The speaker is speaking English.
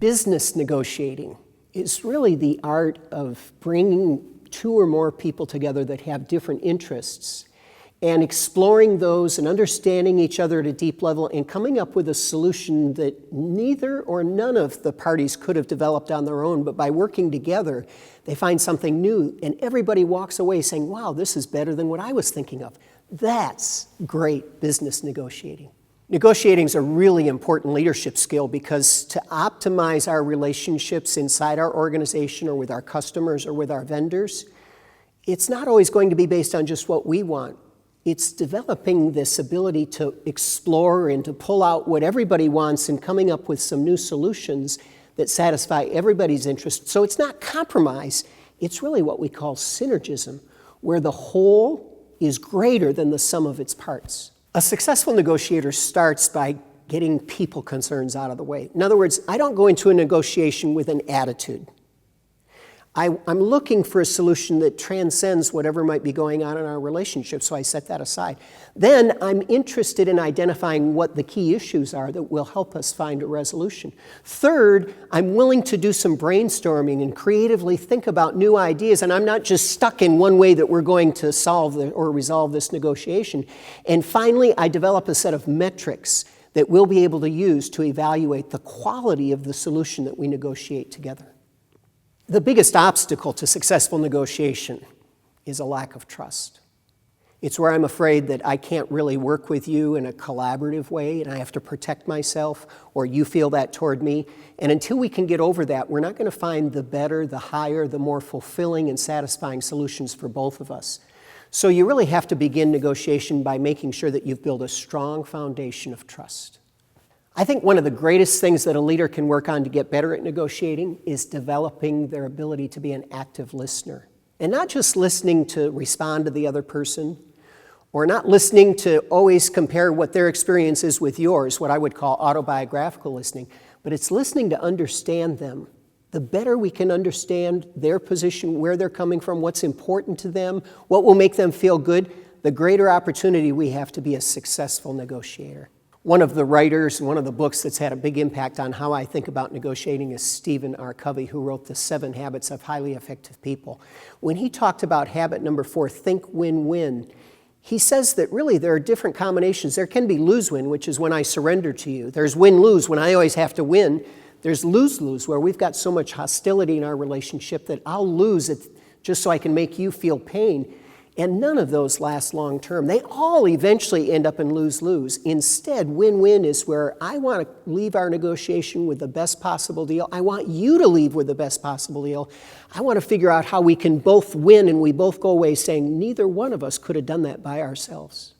Business negotiating is really the art of bringing two or more people together that have different interests and exploring those and understanding each other at a deep level and coming up with a solution that neither or none of the parties could have developed on their own, but by working together, they find something new and everybody walks away saying, wow, this is better than what I was thinking of. That's great business negotiating. Negotiating is a really important leadership skill because to optimize our relationships inside our organization or with our customers or with our vendors, it's not always going to be based on just what we want. It's developing this ability to explore and to pull out what everybody wants and coming up with some new solutions that satisfy everybody's interest. So it's not compromise, it's really what we call synergism, where the whole is greater than the sum of its parts. A successful negotiator starts by getting people concerns out of the way. In other words, I don't go into a negotiation with an attitude. I'm looking for a solution that transcends whatever might be going on in our relationship, so I set that aside. Then I'm interested in identifying what the key issues are that will help us find a resolution. Third, I'm willing to do some brainstorming and creatively think about new ideas, and I'm not just stuck in one way that we're going to solve or resolve this negotiation. And finally, I develop a set of metrics that we'll be able to use to evaluate the quality of the solution that we negotiate together. The biggest obstacle to successful negotiation is a lack of trust. It's where I'm afraid that I can't really work with you in a collaborative way and I have to protect myself, or you feel that toward me. And until we can get over that, we're not going to find the better, the higher, the more fulfilling and satisfying solutions for both of us. So you really have to begin negotiation by making sure that you've built a strong foundation of trust. I think one of the greatest things that a leader can work on to get better at negotiating is developing their ability to be an active listener. And not just listening to respond to the other person, or not listening to always compare what their experience is with yours, what I would call autobiographical listening, but it's listening to understand them. The better we can understand their position, where they're coming from, what's important to them, what will make them feel good, the greater opportunity we have to be a successful negotiator. One of the writers, one of the books that's had a big impact on how I think about negotiating is Stephen R. Covey, who wrote The 7 Habits of Highly Effective People. When he talked about habit number 4, think win-win, he says that really there are different combinations. There can be lose-win, which is when I surrender to you. There's win-lose, when I always have to win. There's lose-lose, where we've got so much hostility in our relationship that I'll lose it just so I can make you feel pain. And none of those last long term. They all eventually end up in lose-lose. Instead, win-win is where I want to leave our negotiation with the best possible deal. I want you to leave with the best possible deal. I want to figure out how we can both win and we both go away saying neither one of us could have done that by ourselves.